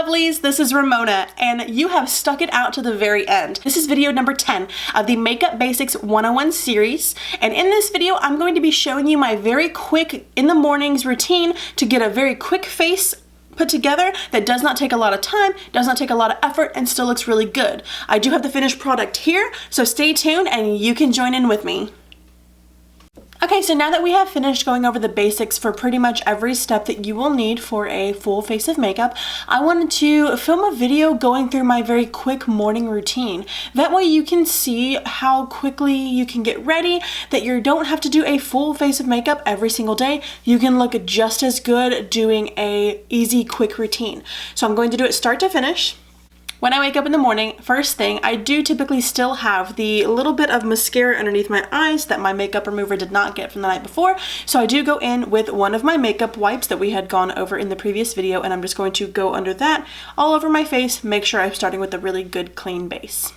lovelies, this is Ramona, and you have stuck it out to the very end. This is video number 10 of the Makeup Basics 101 series, and in this video I'm going to be showing you my very quick in the mornings routine to get a very quick face put together that does not take a lot of time, does not take a lot of effort, and still looks really good. I do have the finished product here, so stay tuned and you can join in with me. Okay, so now that we have finished going over the basics for pretty much every step that you will need for a full face of makeup, I wanted to film a video going through my very quick morning routine. That way you can see how quickly you can get ready, that you don't have to do a full face of makeup every single day. You can look just as good doing a easy, quick routine. So I'm going to do it start to finish. When I wake up in the morning, first thing, I do typically still have the little bit of mascara underneath my eyes that my makeup remover did not get from the night before. So I do go in with one of my makeup wipes that we had gone over in the previous video, and I'm just going to go under that all over my face, make sure I'm starting with a really good clean base.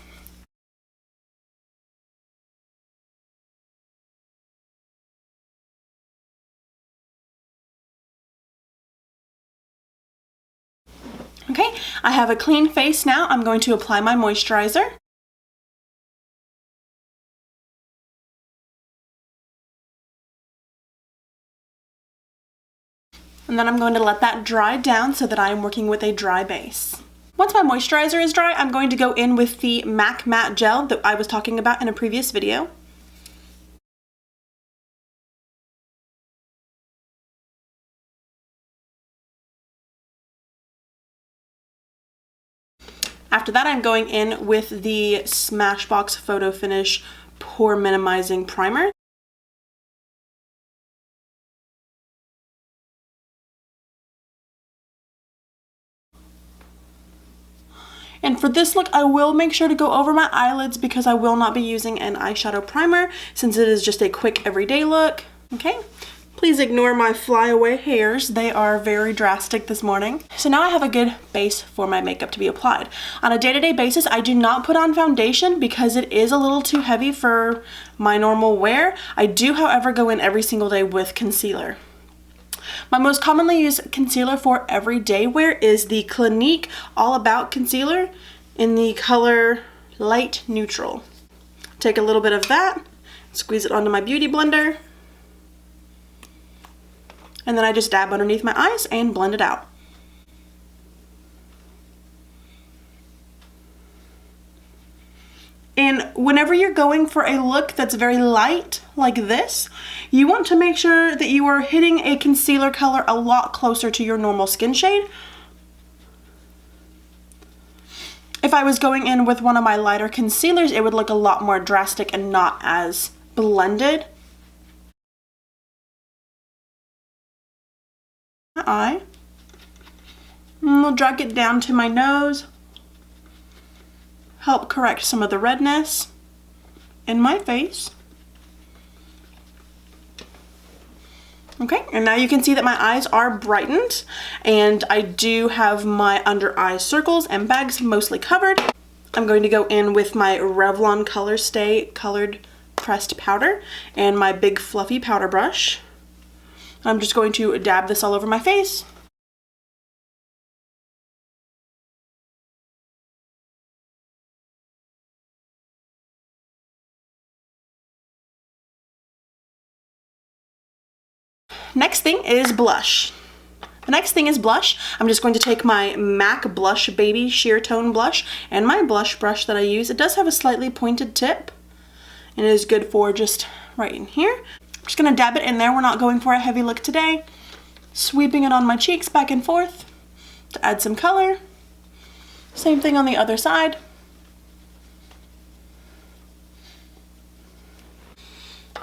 Okay, I have a clean face now. I'm going to apply my moisturizer. And then I'm going to let that dry down so that I am working with a dry base. Once my moisturizer is dry, I'm going to go in with the MAC Matte Gel that I was talking about in a previous video. After that, I'm going in with the Smashbox Photo Finish Pore Minimizing Primer. And for this look, I will make sure to go over my eyelids because I will not be using an eyeshadow primer since it is just a quick everyday look. Okay. Please ignore my flyaway hairs. They are very drastic this morning. So now I have a good base for my makeup to be applied. On a day-to-day basis, I do not put on foundation because it is a little too heavy for my normal wear. I do, however, go in every single day with concealer. My most commonly used concealer for everyday wear is the Clinique All About Concealer in the color Light Neutral. Take a little bit of that, squeeze it onto my beauty blender, and then I just dab underneath my eyes and blend it out. And whenever you're going for a look that's very light, like this, you want to make sure that you are hitting a concealer color a lot closer to your normal skin shade. If I was going in with one of my lighter concealers, it would look a lot more drastic and not as blended. Eye. And we'll drag it down to my nose. Help correct some of the redness in my face. Okay, and now you can see that my eyes are brightened, and I do have my under eye circles and bags mostly covered. I'm going to go in with my Revlon Color Stay Colored Pressed Powder and my big fluffy powder brush. I'm just going to dab this all over my face. Next thing is blush. The next thing is blush. I'm just going to take my MAC Blush Baby Sheer Tone Blush and my blush brush that I use. It does have a slightly pointed tip, and it is good for just right in here. I'm just gonna dab it in there. We're not going for a heavy look today. Sweeping it on my cheeks back and forth to add some color. Same thing on the other side.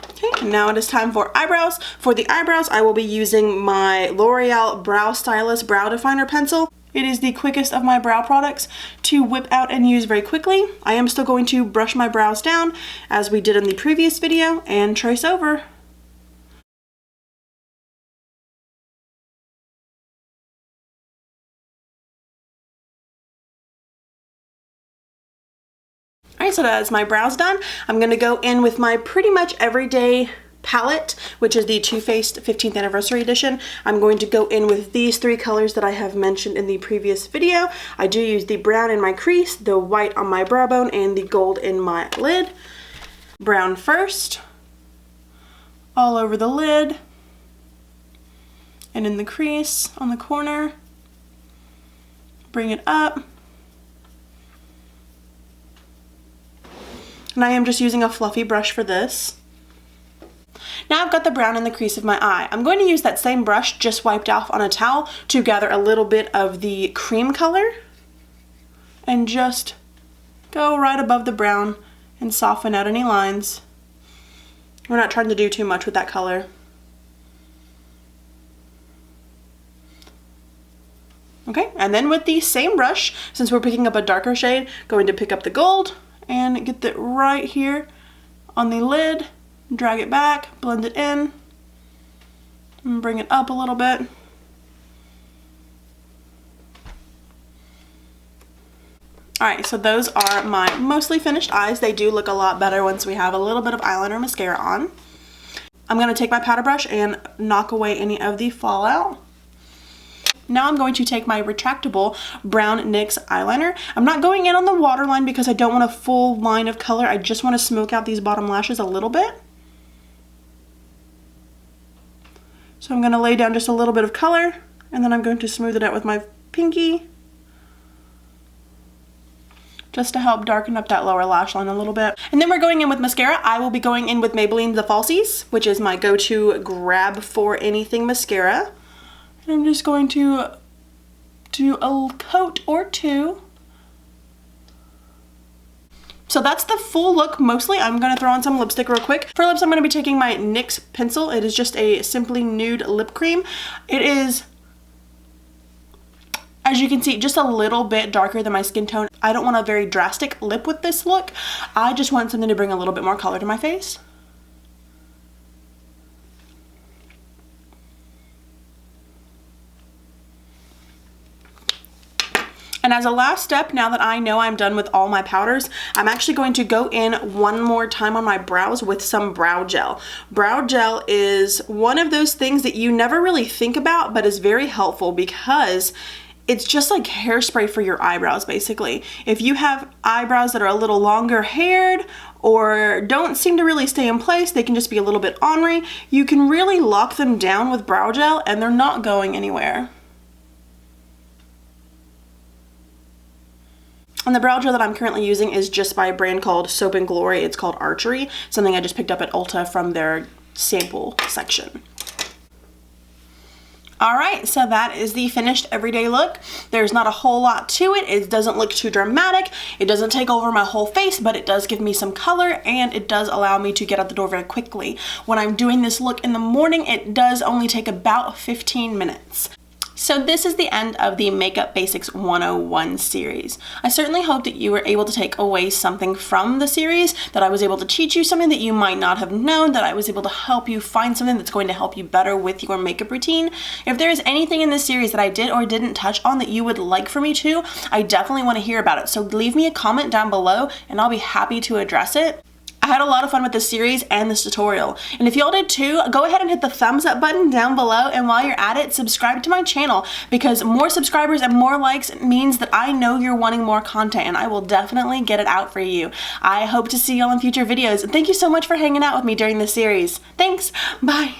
Okay, and now it is time for eyebrows. For the eyebrows, I will be using my L'Oreal Brow Stylist Brow Definer Pencil. It is the quickest of my brow products to whip out and use very quickly. I am still going to brush my brows down as we did in the previous video and trace over. Alright, so that is my brows done. I'm going to go in with my pretty much everyday palette, which is the Too Faced 15th Anniversary Edition. I'm going to go in with these three colors that I have mentioned in the previous video. I do use the brown in my crease, the white on my brow bone, and the gold in my lid. Brown first, all over the lid, and in the crease on the corner. Bring it up. And I am just using a fluffy brush for this. Now I've got the brown in the crease of my eye. I'm going to use that same brush just wiped off on a towel to gather a little bit of the cream color and just go right above the brown and soften out any lines. We're not trying to do too much with that color. Okay, and then with the same brush, since we're picking up a darker shade, going to pick up the gold and get that right here on the lid. Drag it back, blend it in, and bring it up a little bit. Alright, so those are my mostly finished eyes. They do look a lot better once we have a little bit of eyeliner mascara on. I'm going to take my powder brush and knock away any of the fallout. Now I'm going to take my retractable brown NYX eyeliner. I'm not going in on the waterline because I don't want a full line of color. I just want to smoke out these bottom lashes a little bit. So I'm going to lay down just a little bit of color, and then I'm going to smooth it out with my pinky just to help darken up that lower lash line a little bit. And then we're going in with mascara. I will be going in with Maybelline The Falsies, which is my go-to grab for anything mascara. And I'm just going to do a coat or two. So that's the full look mostly. I'm going to throw on some lipstick real quick. For lips, I'm going to be taking my NYX pencil. It is just a Simply Nude lip cream. It is, as you can see, just a little bit darker than my skin tone. I don't want a very drastic lip with this look. I just want something to bring a little bit more color to my face. And as a last step, now that I know I'm done with all my powders, I'm actually going to go in one more time on my brows with some brow gel. Brow gel is one of those things that you never really think about, but is very helpful because it's just like hairspray for your eyebrows, basically. If you have eyebrows that are a little longer haired or don't seem to really stay in place, they can just be a little bit ornery, you can really lock them down with brow gel and they're not going anywhere. And the brow gel that I'm currently using is just by a brand called Soap and Glory. It's called Archery, something I just picked up at Ulta from their sample section. Alright, so that is the finished everyday look. There's not a whole lot to it. It doesn't look too dramatic. It doesn't take over my whole face, but it does give me some color and it does allow me to get out the door very quickly. When I'm doing this look in the morning, it does only take about 15 minutes. So this is the end of the Makeup Basics 101 series. I certainly hope that you were able to take away something from the series, that I was able to teach you something that you might not have known, that I was able to help you find something that's going to help you better with your makeup routine. If there is anything in this series that I did or didn't touch on that you would like for me to, I definitely want to hear about it. So leave me a comment down below and I'll be happy to address it. I had a lot of fun with this series and this tutorial. And if y'all did too, go ahead and hit the thumbs up button down below, and while you're at it, subscribe to my channel because more subscribers and more likes means that I know you're wanting more content and I will definitely get it out for you. I hope to see y'all in future videos. And thank you so much for hanging out with me during this series. Thanks, bye.